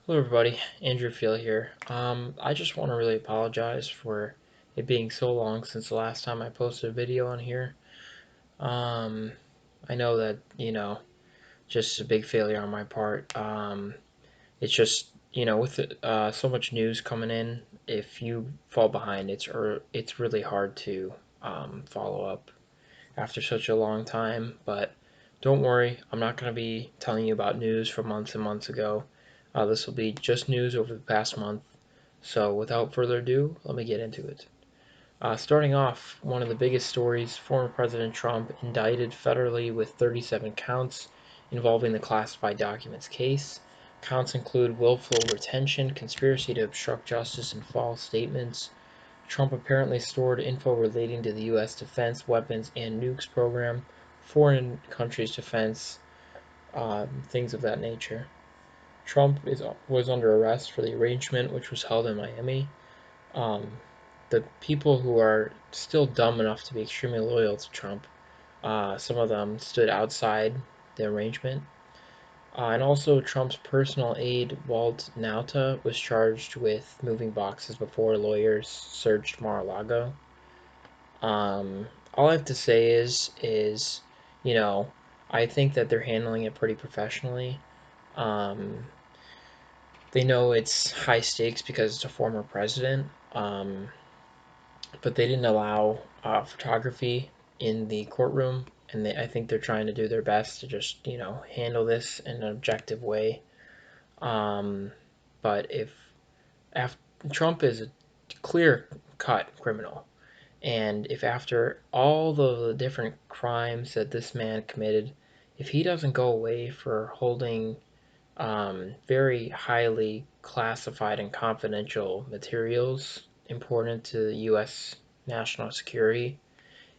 Hello everybody, Andrew Field here. I just want to really apologize for it being so long since the last time I posted a video on here. Um, I know that, just a big failure on my part. It's just, with so much news coming in, if you fall behind, it's really hard to follow up after such a long time. But don't worry, I'm not going to be telling you about news from months and months ago. This will be just news over the past month. So without further ado, let me get into it. Starting off, one of the biggest stories, former President Trump indicted federally with 37 counts involving the classified documents case. Counts include willful retention, conspiracy to obstruct justice, and false statements. Trump apparently stored info relating to the U.S. defense, weapons, and nukes program, foreign countries' defense, things of that nature. Was under arrest for the arraignment, which was held in Miami. Um, the people who are still dumb enough to be extremely loyal to Trump, some of them stood outside the arrangement. And also, Trump's personal aide, Walt Nauta, was charged with moving boxes before lawyers searched Mar-a-Lago. All I have to say is, you know, I think that they're handling it pretty professionally. Um, they know it's high stakes because it's a former president, but they didn't allow photography in the courtroom, and I think they're trying to do their best to just, handle this in an objective way. Um, but if after, Trump is a clear-cut criminal, and if after all the different crimes that this man committed, if he doesn't go away for holding very highly classified and confidential materials important to the U.S. national security,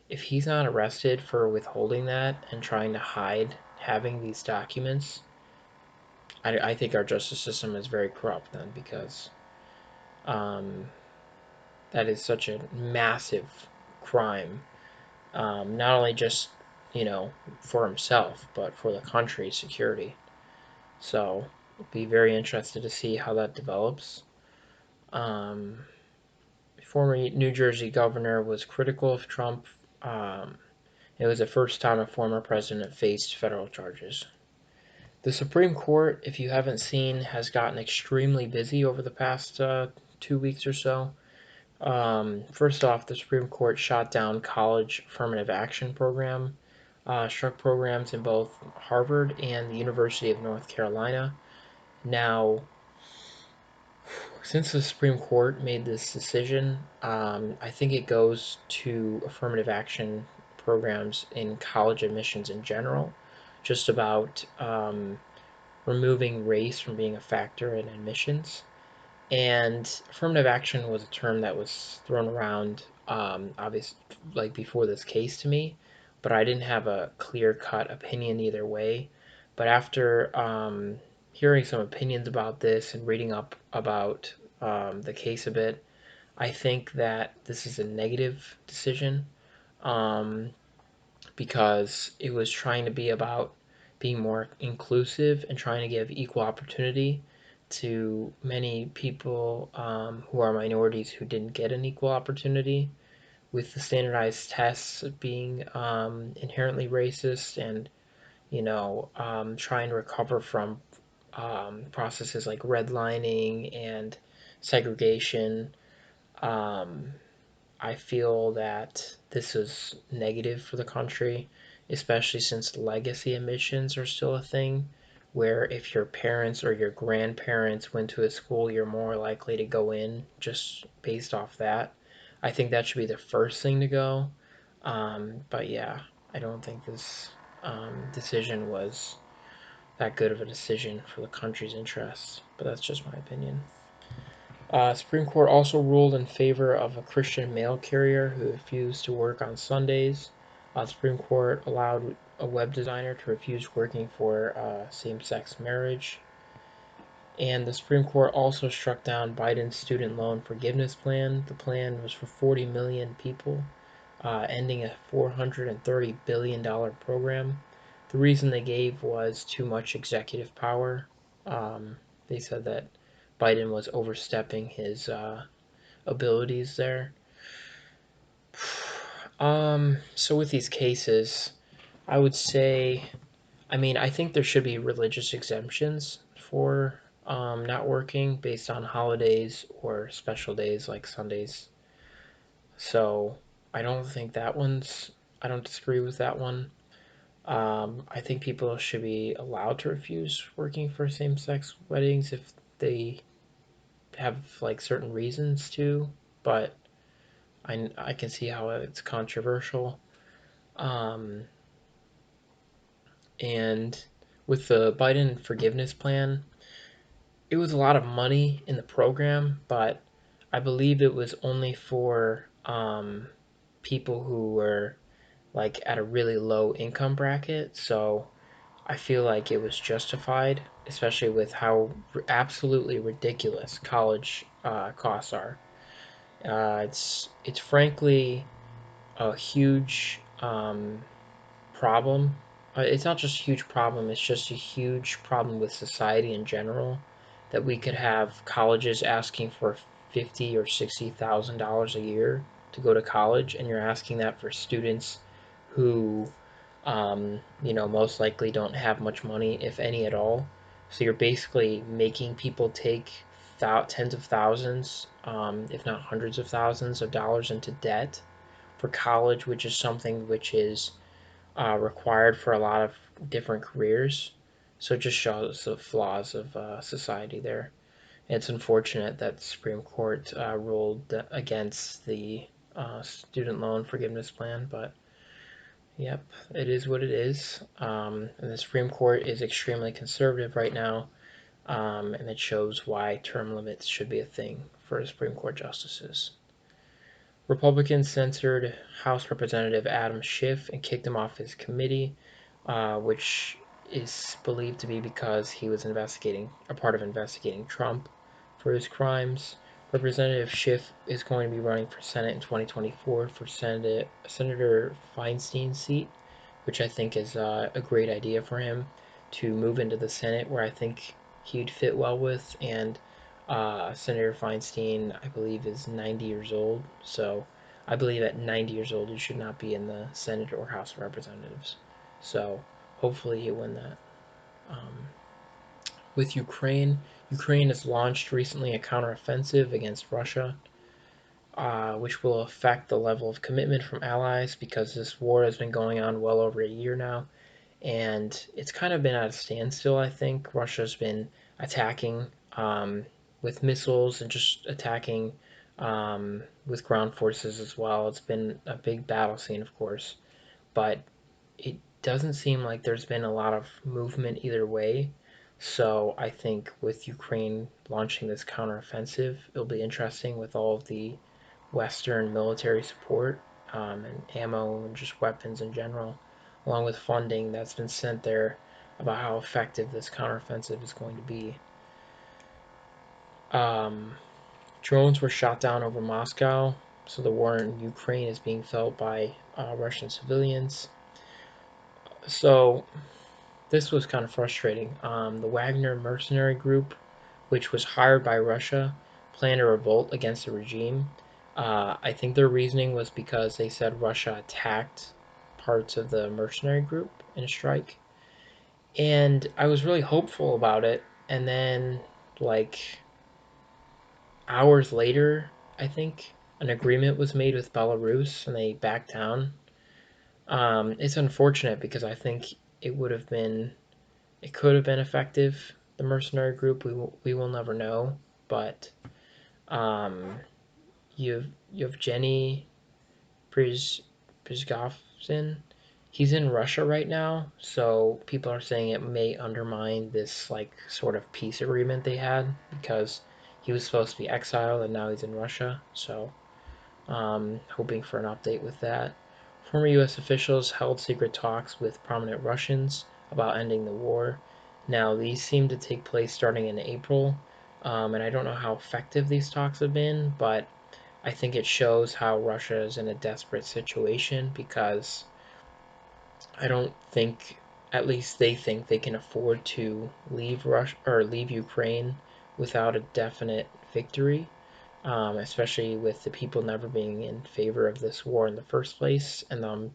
if he's not arrested for withholding that and trying to hide having these documents, I think our justice system is very corrupt then, because um, that is such a massive crime, not only just, you know, for himself, but for the country's security. So, be very interested to see how that develops. Um, Former New Jersey governor was critical of Trump. Um, it was the first time a former president faced federal charges. The Supreme Court, if you haven't seen, has gotten extremely busy over the past 2 weeks or so. First off, the Supreme Court shot down college affirmative action program, struck programs in both Harvard and the University of North Carolina. Now, since the Supreme Court made this decision, I think it goes to affirmative action programs in college admissions in general, just about removing race from being a factor in admissions. And affirmative action was a term that was thrown around, obviously, like before this case to me, but I didn't have a clear cut opinion either way. But after hearing some opinions about this and reading up about the case a bit, I think that this is a negative decision, um, because it was trying to be about being more inclusive and trying to give equal opportunity to many people who are minorities who didn't get an equal opportunity, with the standardized tests being inherently racist, and trying to recover from processes like redlining and segregation. um, I feel that this is negative for the country, especially since legacy admissions are still a thing, where if your parents or your grandparents went to a school, you're more likely to go in just based off that. I think that should be the first thing to go. But yeah, I don't think this decision was that good of a decision for the country's interests, but that's just my opinion. Supreme Court also ruled in favor of a Christian mail carrier who refused to work on Sundays. Supreme Court allowed a web designer to refuse working for same-sex marriage. And the Supreme Court also struck down Biden's student loan forgiveness plan. The plan was for 40 million people, ending a $430 billion program. The reason they gave was too much executive power. Um, They said that Biden was overstepping his abilities there. So with these cases, I would say, I mean, I think there should be religious exemptions for not working based on holidays or special days like Sundays. So I don't think that one's, I don't disagree with that one. I think people should be allowed to refuse working for same sex weddings if they have like certain reasons to, but I can see how it's controversial. Um, and with the Biden forgiveness plan, it was a lot of money in the program, but I believe it was only for people who were like at a really low income bracket. So I feel like it was justified, especially with how absolutely ridiculous college costs are. It's frankly a huge problem. It's not just a huge problem, it's just a huge problem with society in general that we could have colleges asking for fifty or $60,000 a year to go to college, and you're asking that for students who, most likely don't have much money, if any at all. So you're basically making people take tens of thousands, if not hundreds of thousands of dollars into debt for college, which is something which is required for a lot of different careers. So it just shows the flaws of society there. And it's unfortunate that the Supreme Court ruled against the student loan forgiveness plan, but yep, it is what it is. And the Supreme Court is extremely conservative right now, and it shows why term limits should be a thing for Supreme Court justices. Republicans censored House Representative Adam Schiff and kicked him off his committee, which is believed to be because he was a part of investigating Trump for his crimes. Representative Schiff is going to be running for Senate in 2024 for Senator Feinstein's seat, which I think is a great idea for him to move into the Senate, where I think he'd fit well with. And Senator Feinstein, I believe, is 90 years old. So I believe at 90 years old, you should not be in the Senate or House of Representatives. So hopefully he'll win that. Um, with Ukraine, Ukraine has launched recently a counteroffensive against Russia, which will affect the level of commitment from allies because this war has been going on well over a year now, and it's kind of been at a standstill. I think Russia's been attacking with missiles and just attacking with ground forces as well. It's been a big battle scene, of course, but it doesn't seem like there's been a lot of movement either way. So I think with Ukraine launching this counteroffensive, it'll be interesting with all of the Western military support and ammo and just weapons in general, along with funding that's been sent there about how effective this counteroffensive is going to be. Um, Drones were shot down over Moscow, so the war in Ukraine is being felt by Russian civilians. So this was kind of frustrating. The Wagner mercenary group, which was hired by Russia, planned a revolt against the regime. I think their reasoning was because they said Russia attacked parts of the mercenary group in a strike. And I was really hopeful about it. And then, like, hours later, I think, an agreement was made with Belarus and they backed down. It's unfortunate because I think it would have been it could have been effective. The mercenary group, we will never know. But um, you have Jenny Brizgovsin. He's in Russia right now, so people are saying it may undermine this like sort of peace agreement they had because he was supposed to be exiled and now he's in Russia. So hoping for an update with that. Former U.S. officials held secret talks with prominent Russians about ending the war. Now, these seem to take place starting in April, and I don't know how effective these talks have been, but I think it shows how Russia is in a desperate situation because I don't think at least they think they can afford to leave Russia or leave Ukraine without a definite victory, especially with the people never being in favor of this war in the first place, and them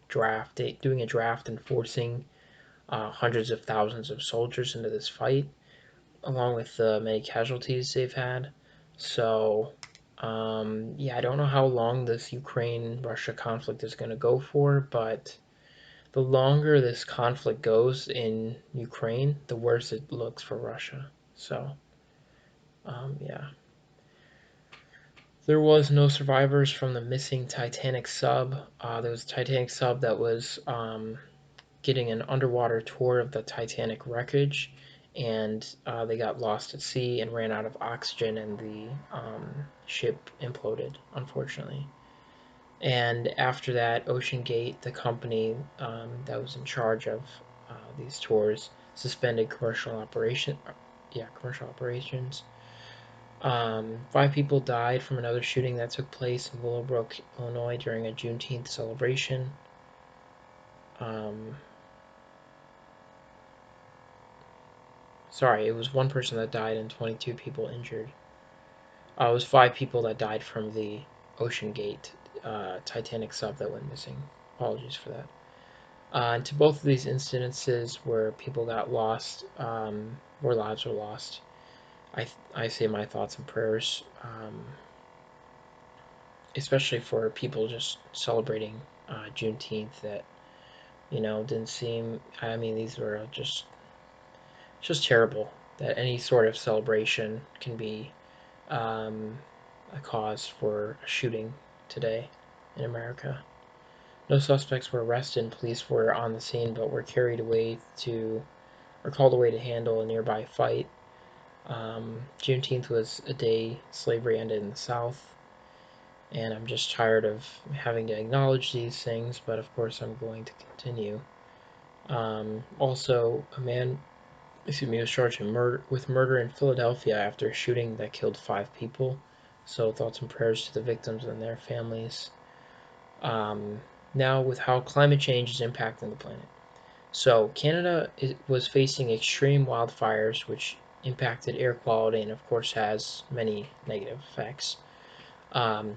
doing a draft and forcing hundreds of thousands of soldiers into this fight, along with the many casualties they've had. So, yeah, I don't know how long this Ukraine Russia conflict is going to go for, but the longer this conflict goes in Ukraine, the worse it looks for Russia. So, yeah. There was no survivors from the missing Titanic sub. There was a Titanic sub that was getting an underwater tour of the Titanic wreckage, and they got lost at sea and ran out of oxygen, and the ship imploded, unfortunately. And after that, Ocean Gate, the company that was in charge of these tours, suspended commercial operations. 5 people died from another shooting that took place in Willowbrook, Illinois during a Juneteenth celebration. Um, Sorry, it was one person that died and 22 people injured. It was 5 people that died from the Ocean Gate Titanic sub that went missing. Apologies for that. And to both of these incidences where people got lost, where lives were lost, I say my thoughts and prayers, especially for people just celebrating Juneteenth that, didn't seem, I mean, these were just terrible that any sort of celebration can be um, a cause for a shooting today in America. No suspects were arrested and police were on the scene but were called away to handle a nearby fight. Juneteenth was a day slavery ended in the South, and I'm just tired of having to acknowledge these things, but of course I'm going to continue. Also, a man was charged with murder in Philadelphia after a shooting that killed 5 people. So thoughts and prayers to the victims and their families. Now with how climate change is impacting the planet. So Canada was facing extreme wildfires, which impacted air quality and of course has many negative effects. The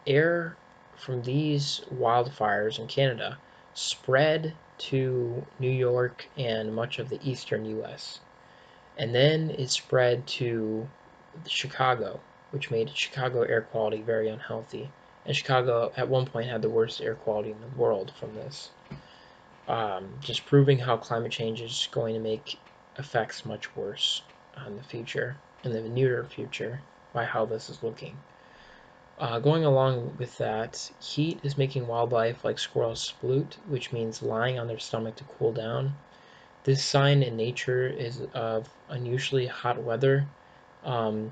air from these wildfires in Canada spread to New York and much of the eastern U.S. And then it spread to Chicago, which made Chicago air quality very unhealthy. And Chicago at one point had the worst air quality in the world from this. Just proving how climate change is going to make effects much worse in the future, in the near future, by how this is looking. Going along with that, heat is making wildlife like squirrels sploot, which means lying on their stomach to cool down. This sign in nature is of unusually hot weather. Um,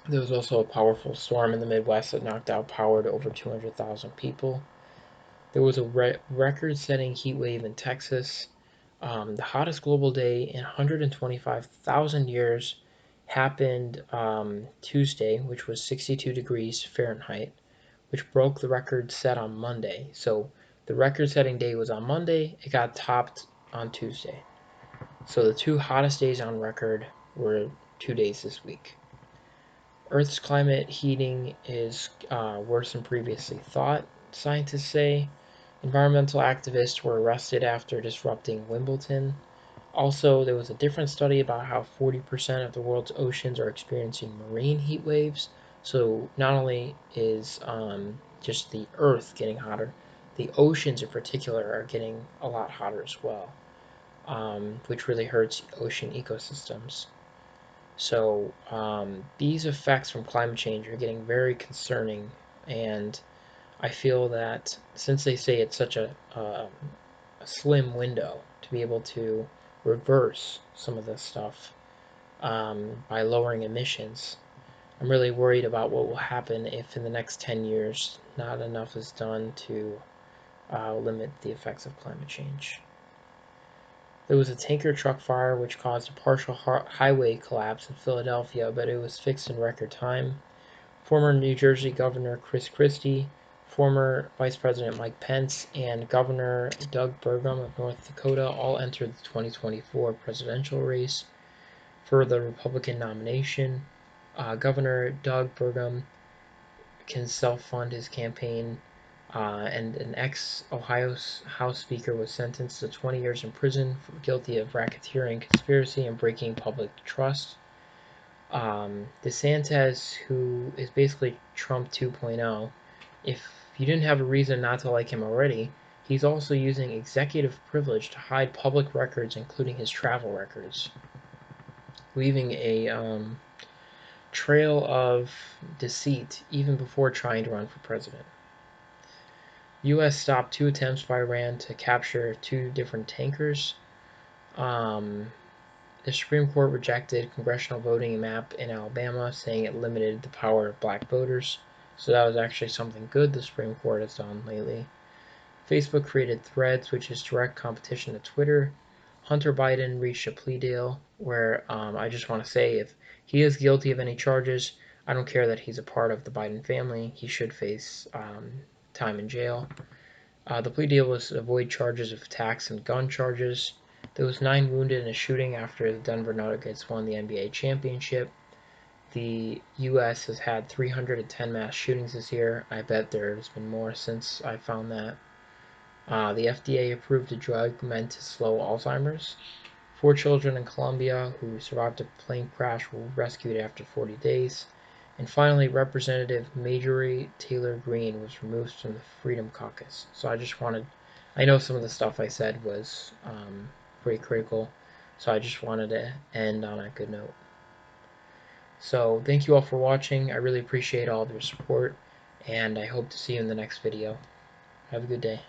there was also a powerful storm in the Midwest that knocked out power to over 200,000 people. There was a record-setting heat wave in Texas. The hottest global day in 125,000 years happened Tuesday, which was 62 degrees Fahrenheit, which broke the record set on Monday. So the record-setting day was on Monday. It got topped on Tuesday. So the 2 hottest days on record were 2 days this week. Earth's climate heating is worse than previously thought, scientists say. Environmental activists were arrested after disrupting Wimbledon. Also, there was a different study about how 40% of the world's oceans are experiencing marine heat waves. So not only is just the Earth getting hotter, the oceans in particular are getting a lot hotter as well, which really hurts ocean ecosystems. So these effects from climate change are getting very concerning, and I feel that since they say it's such a slim window to be able to reverse some of this stuff by lowering emissions, I'm really worried about what will happen if in the next 10 years not enough is done to limit the effects of climate change. There was a tanker truck fire which caused a partial highway collapse in Philadelphia, but it was fixed in record time. Former New Jersey Governor Chris Christie Former Vice President Mike Pence and Governor Doug Burgum of North Dakota all entered the 2024 presidential race for the Republican nomination. Governor Doug Burgum can self-fund his campaign, and an ex-Ohio House Speaker was sentenced to 20 years in prison for guilty of racketeering, conspiracy, and breaking public trust. DeSantis, who is basically Trump 2.0, if you didn't have a reason not to like him already, he's also using executive privilege to hide public records, including his travel records, leaving a trail of deceit even before trying to run for president. U.S. stopped 2 attempts by Iran to capture 2 different tankers. The Supreme Court rejected congressional voting map in Alabama, saying it limited the power of black voters. So that was actually something good the Supreme Court has done lately. Facebook created Threads, which is direct competition to Twitter. Hunter Biden reached a plea deal where I just want to say if he is guilty of any charges, I don't care that he's a part of the Biden family. He should face time in jail. The plea deal was to avoid charges of attacks and gun charges. There was 9 wounded in a shooting after the Denver Nuggets won the NBA championship. The U.S. has had 310 mass shootings this year. I bet there's been more since I found that. The FDA approved a drug meant to slow Alzheimer's. 4 children in Colombia who survived a plane crash were rescued after 40 days. And finally, Representative Marjorie Taylor Greene was removed from the Freedom Caucus. So I know some of the stuff I said was pretty critical, so I just wanted to end on a good note. So thank you all for watching. I really appreciate all of your support, and I hope to see you in the next video. Have a good day.